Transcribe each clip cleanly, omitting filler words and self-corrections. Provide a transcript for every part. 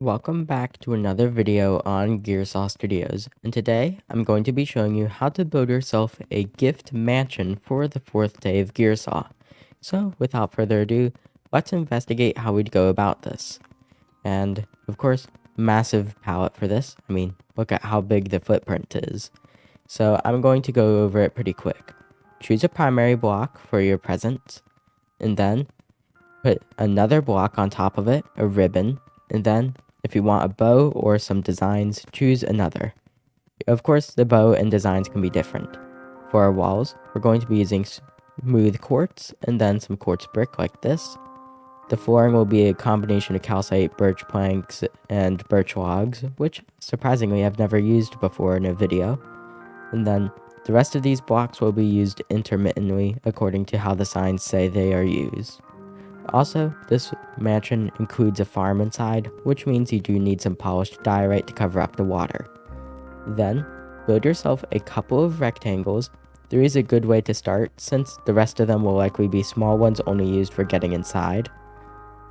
Welcome back to another video on Gearsaw Studios, and today I'm going to be showing you how to build yourself a gift mansion for the 4th day of Gearsaw. So without further ado, let's investigate how we'd go about this. And of course, massive palette for this. I mean, look at how big the footprint is. So I'm going to go over it pretty quick. Choose a primary block for your presents, and then put another block on top of it, a ribbon, and then if you want a bow or some designs, choose another. Of course, the bow and designs can be different. For our walls, we're going to be using smooth quartz and then some quartz brick like this. The flooring will be a combination of calcite, birch planks, and birch logs, which surprisingly I've never used before in a video. And then the rest of these blocks will be used intermittently according to how the signs say they are used. Also, this mansion includes a farm inside, which means you do need some polished diorite to cover up the water. Then, build yourself a couple of rectangles. 3 is a good way to start, since the rest of them will likely be small ones only used for getting inside.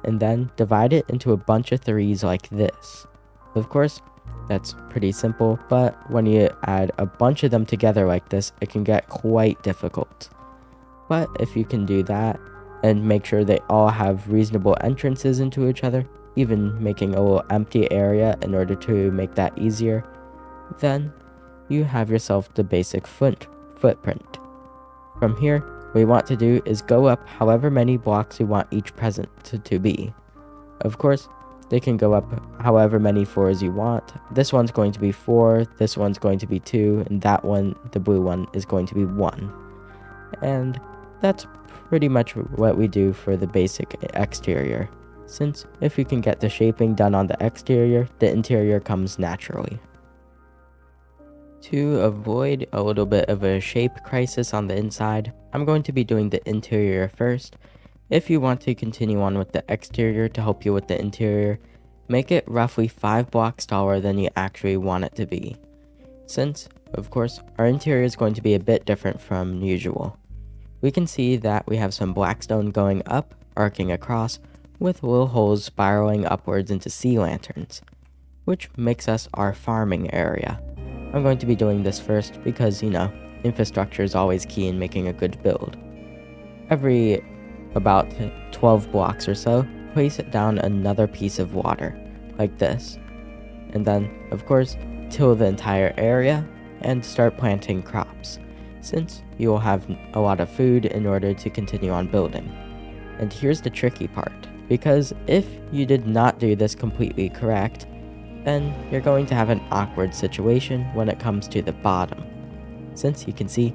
And then, divide it into a bunch of 3s like this. Of course, that's pretty simple, but when you add a bunch of them together like this, it can get quite difficult. But if you can do that, and make sure they all have reasonable entrances into each other, even making a little empty area in order to make that easier, then you have yourself the basic footprint. From here, what you want to do is go up however many blocks you want each present to be. Of course, they can go up however many 4s you want. This one's going to be 4, this one's going to be 2, and that one, the blue one, is going to be 1. And that's pretty much what we do for the basic exterior, since if you can get the shaping done on the exterior, the interior comes naturally. To avoid a little bit of a shape crisis on the inside, I'm going to be doing the interior first. If you want to continue on with the exterior to help you with the interior, make it roughly 5 blocks taller than you actually want it to be, since, of course, our interior is going to be a bit different from usual. We can see that we have some blackstone going up, arcing across, with little holes spiraling upwards into sea lanterns, which makes us our farming area. I'm going to be doing this first because, infrastructure is always key in making a good build. Every about 12 blocks or so, place down another piece of water, like this. And then, of course, till the entire area and start planting crops, since you will have a lot of food in order to continue on building. And here's the tricky part, because if you did not do this completely correct, then you're going to have an awkward situation when it comes to the bottom, since you can see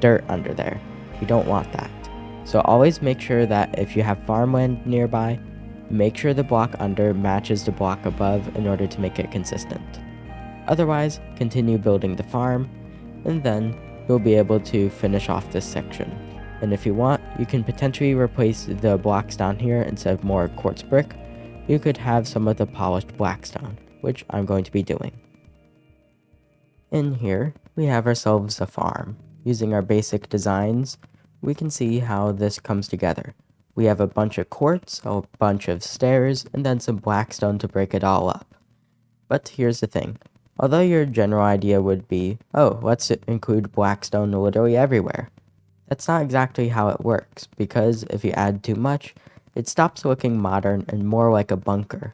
dirt under there. You don't want that. So always make sure that if you have farmland nearby, make sure the block under matches the block above in order to make it consistent. Otherwise, continue building the farm, and then you'll be able to finish off this section. And if you want, you can potentially replace the blocks down here. Instead of more quartz brick, you could have some of the polished blackstone, which I'm going to be doing. In here, we have ourselves a farm. Using our basic designs, we can see how this comes together. We have a bunch of quartz, a bunch of stairs, and then some blackstone to break it all up. But here's the thing. Although your general idea would be, oh, let's include blackstone literally everywhere. That's not exactly how it works, because if you add too much, it stops looking modern and more like a bunker.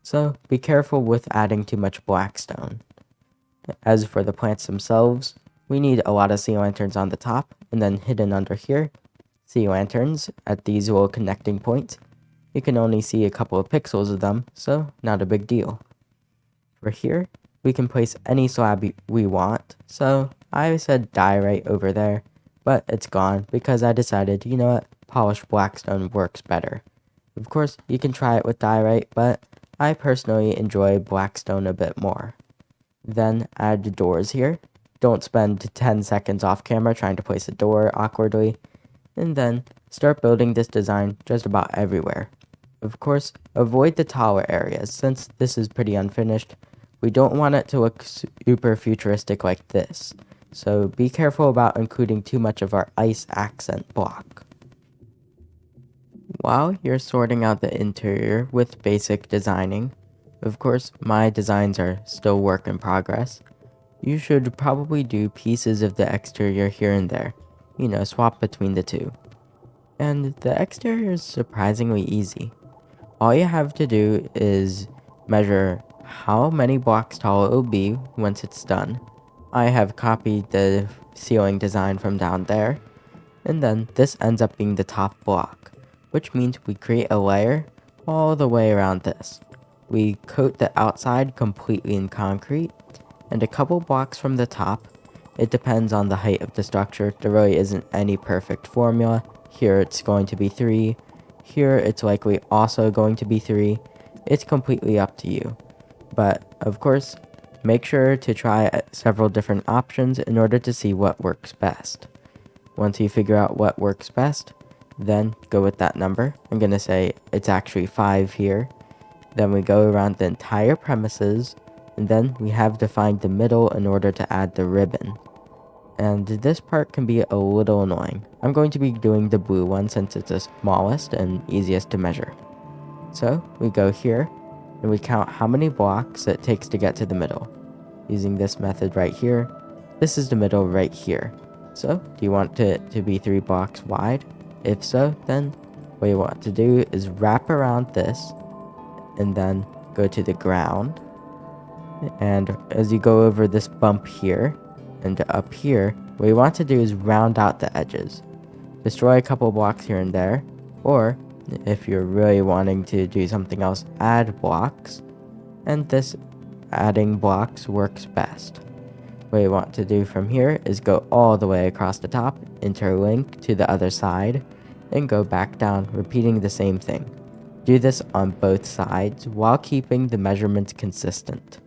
So be careful with adding too much blackstone. As for the plants themselves, we need a lot of sea lanterns on the top, and then hidden under here, sea lanterns at these little connecting points. You can only see a couple of pixels of them, so not a big deal. For here, we can place any slab we want, so I said diorite over there, but it's gone because I decided, you know what, polished blackstone works better. Of course, you can try it with diorite, but I personally enjoy blackstone a bit more. Then add the doors here. Don't spend 10 seconds off camera trying to place a door awkwardly, and then start building this design just about everywhere. Of course, avoid the taller areas since this is pretty unfinished. We don't want it to look super futuristic like this, so be careful about including too much of our ice accent block. While you're sorting out the interior with basic designing, Of course, my designs are still work in progress. You should probably do pieces of the exterior here and there. Swap between the two. And the exterior is surprisingly easy. All you have to do is measure how many blocks tall it will be once it's done. I have copied the ceiling design from down there, and then this ends up being the top block, which means we create a layer all the way around this. We coat the outside completely in concrete, and a couple blocks from the top. It depends on the height of the structure. There really isn't any perfect formula. Here it's going to be 3. Here it's likely also going to be 3. It's completely up to you. But of course, make sure to try several different options in order to see what works best. Once you figure out what works best, then go with that number. I'm going to say it's actually 5 here. Then we go around the entire premises, and then we have to find the middle in order to add the ribbon. And this part can be a little annoying. I'm going to be doing the blue one since it's the smallest and easiest to measure. So we go here, and we count how many blocks it takes to get to the middle. Using this method right here, this is the middle right here. So, do you want it to be 3 blocks wide? If so, then what you want to do is wrap around this, and then go to the ground. And as you go over this bump here, and up here, what you want to do is round out the edges. Destroy a couple blocks here and there, or if you're really wanting to do something else, add blocks, and this adding blocks works best. What you want to do from here is go all the way across the top, interlink to the other side, and go back down, repeating the same thing. Do this on both sides while keeping the measurements consistent.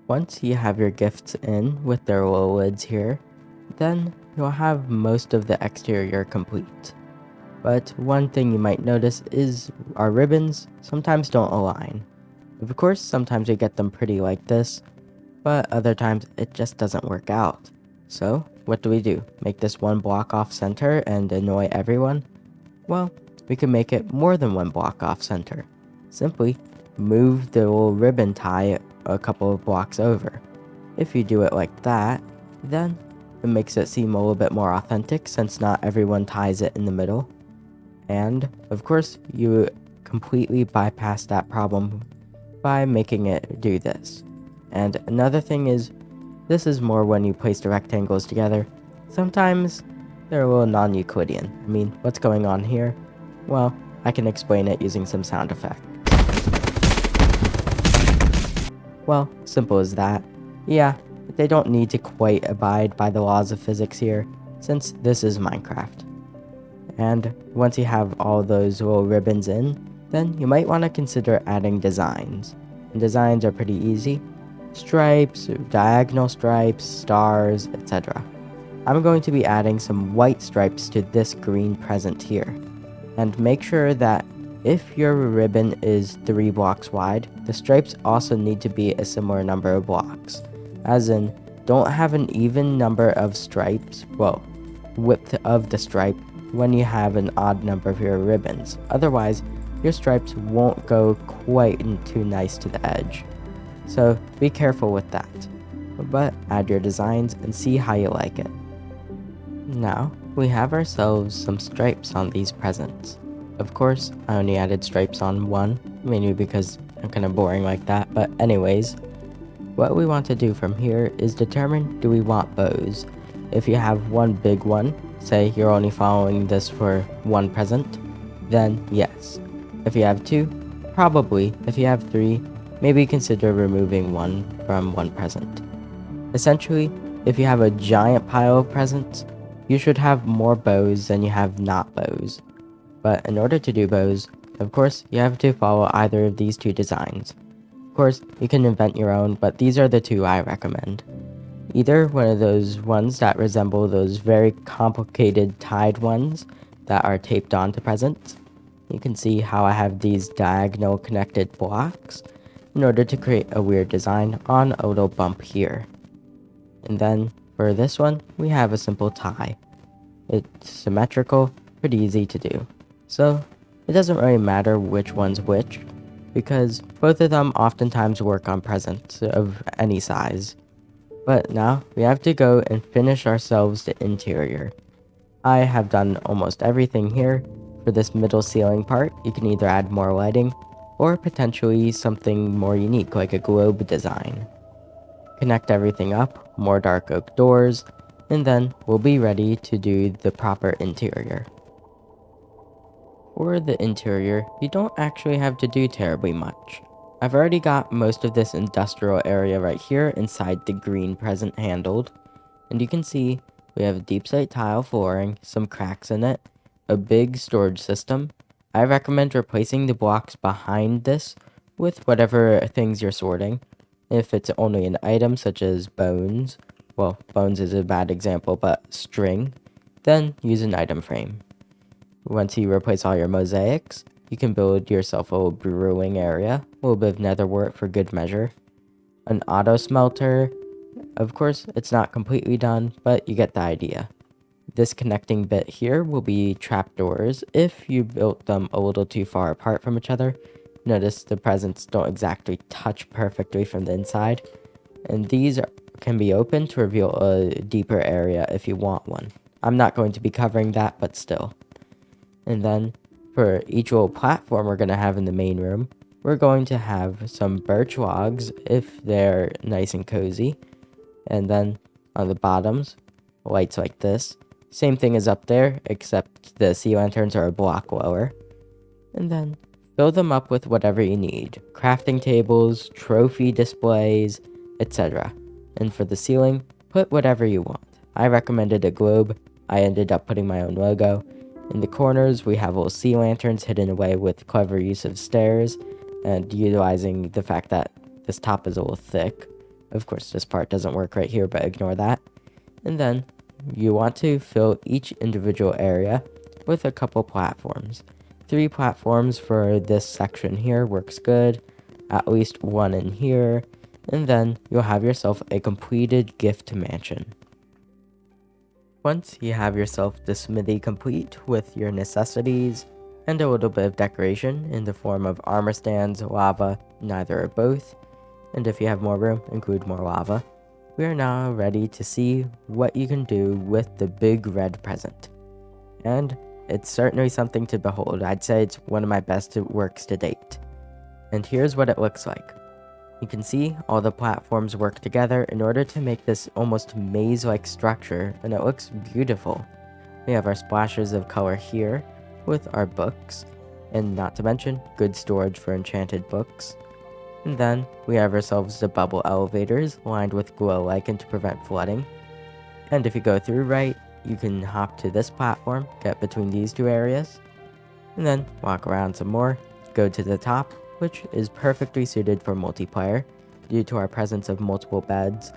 Once you have your gifts in with their little lids here, then you'll have most of the exterior complete. But one thing you might notice is our ribbons sometimes don't align. Of course, sometimes we get them pretty like this, but other times it just doesn't work out. So, what do? Make this one block off center and annoy everyone? Well, we can make it more than one block off center. Simply move the little ribbon tie a couple of blocks over. If you do it like that, then it makes it seem a little bit more authentic since not everyone ties it in the middle. And, of course, you completely bypass that problem by making it do this. And another thing is, this is more when you place the rectangles together. Sometimes they're a little non-Euclidean. I mean, what's going on here? Well, I can explain it using some sound effects. Well, simple as that. Yeah, they don't need to quite abide by the laws of physics here, since this is Minecraft. And once you have all those little ribbons in, then you might want to consider adding designs. And designs are pretty easy. Stripes, diagonal stripes, stars, etc. I'm going to be adding some white stripes to this green present here. And make sure that if your ribbon is 3 blocks wide, the stripes also need to be a similar number of blocks. As in, don't have an even number of stripes, width of the stripe, when you have an odd number of your ribbons. Otherwise, your stripes won't go quite too nice to the edge. So be careful with that. But add your designs and see how you like it. Now, we have ourselves some stripes on these presents. Of course, I only added stripes on one, mainly because I'm kind of boring like that, but anyways, what we want to do from here is determine, do we want bows? If you have one big one, say you're only following this for one present, then yes. If you have 2, probably. If you have 3, maybe consider removing one from one present. Essentially, if you have a giant pile of presents, you should have more bows than you have not bows. But in order to do bows, of course, you have to follow either of these 2 designs. Of course, you can invent your own, but these are the 2 I recommend. Either one of those ones that resemble those very complicated tied ones that are taped onto presents. You can see how I have these diagonal connected blocks in order to create a weird design on a little bump here. And then for this one, we have a simple tie. It's symmetrical, pretty easy to do. So it doesn't really matter which one's which. because both of them oftentimes work on presents of any size. But now we have to go and finish ourselves the interior. I have done almost everything here. For this middle ceiling part, you can either add more lighting or potentially something more unique like a globe design. Connect everything up, more dark oak doors, and then we'll be ready to do the proper interior. For the interior, you don't actually have to do terribly much. I've already got most of this industrial area right here inside the green present handled, and you can see we have deep slate tile flooring, some cracks in it, a big storage system. I recommend replacing the blocks behind this with whatever things you're sorting. If it's only an item such as bones, well, bones is a bad example, but string, then use an item frame. Once you replace all your mosaics, you can build yourself a little brewing area, a little bit of netherwort for good measure, an auto smelter. Of course, it's not completely done, but you get the idea. This connecting bit here will be trapdoors if you built them a little too far apart from each other. Notice the presents don't exactly touch perfectly from the inside, and these can be opened to reveal a deeper area if you want one. I'm not going to be covering that, but still. And then for each little platform we're going to have in the main room, we're going to have some birch logs if they're nice and cozy. And then on the bottoms, lights like this. Same thing as up there, except the sea lanterns are a block lower. And then fill them up with whatever you need. Crafting tables, trophy displays, etc. And for the ceiling, put whatever you want. I recommended a globe. I ended up putting my own logo. In the corners, we have little sea lanterns hidden away with clever use of stairs and utilizing the fact that this top is a little thick. Of course, this part doesn't work right here, but ignore that. And then you want to fill each individual area with a couple platforms. 3 platforms for this section here works good, at least 1 in here, and then you'll have yourself a completed gift mansion. Once you have yourself the smithy complete with your necessities and a little bit of decoration in the form of armor stands, lava, neither or both, and if you have more room, include more lava, we are now ready to see what you can do with the big red present. And it's certainly something to behold. I'd say it's one of my best works to date. And here's what it looks like. You can see all the platforms work together in order to make this almost maze-like structure, and it looks beautiful. We have our splashes of color here with our books, and not to mention good storage for enchanted books. And then we have ourselves the bubble elevators lined with glow lichen to prevent flooding. And if you go through right, you can hop to this platform, get between these 2 areas, and then walk around some more, go to the top, which is perfectly suited for multiplayer due to our presence of multiple beds,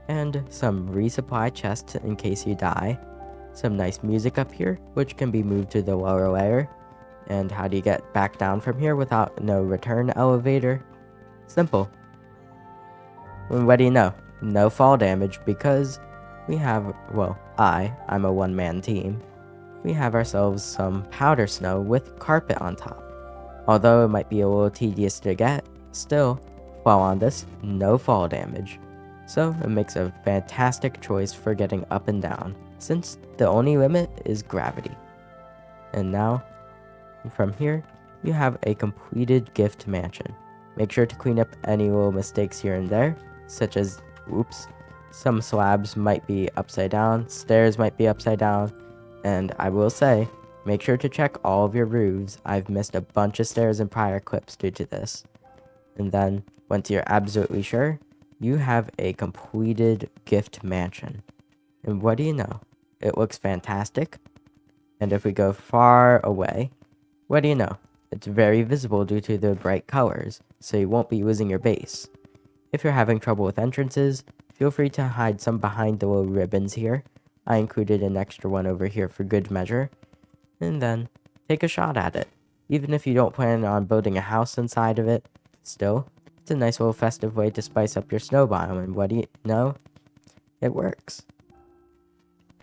and some resupply chests in case you die, some nice music up here, which can be moved to the lower layer. And how do you get back down from here without no return elevator? Simple. What do you know? No fall damage because we have, well, I'm a one-man team. We have ourselves some powder snow with carpet on top. Although it might be a little tedious to get, still, fall on this, no fall damage. So it makes a fantastic choice for getting up and down, since the only limit is gravity. And now, from here, you have a completed gift mansion. Make sure to clean up any little mistakes here and there, such as, some slabs might be upside down, stairs might be upside down, and I will say, make sure to check all of your roofs. I've missed a bunch of stairs in prior clips due to this. And then, once you're absolutely sure, you have a completed gift mansion. And what do you know? It looks fantastic. And if we go far away, what do you know? It's very visible due to the bright colors, so you won't be losing your base. If you're having trouble with entrances, feel free to hide some behind the little ribbons here. I included an extra one over here for good measure. And then, take a shot at it. Even if you don't plan on building a house inside of it, still, it's a nice little festive way to spice up your snow biome, and what do you know? It works.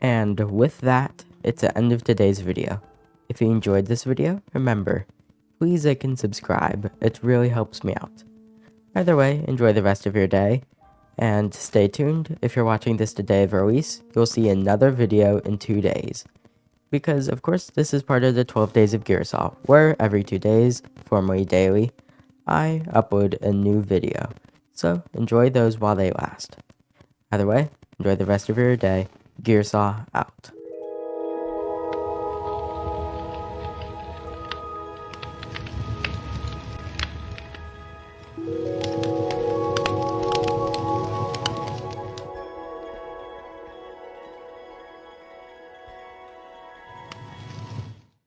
And with that, it's the end of today's video. If you enjoyed this video, remember, please like and subscribe. It really helps me out. Either way, enjoy the rest of your day. And stay tuned. If you're watching this the day of release, you'll see another video in 2 days. Because, of course, this is part of the 12 days of Gearsaw, where every 2 days, formerly daily, I upload a new video. So, enjoy those while they last. Either way, enjoy the rest of your day. Gearsaw out.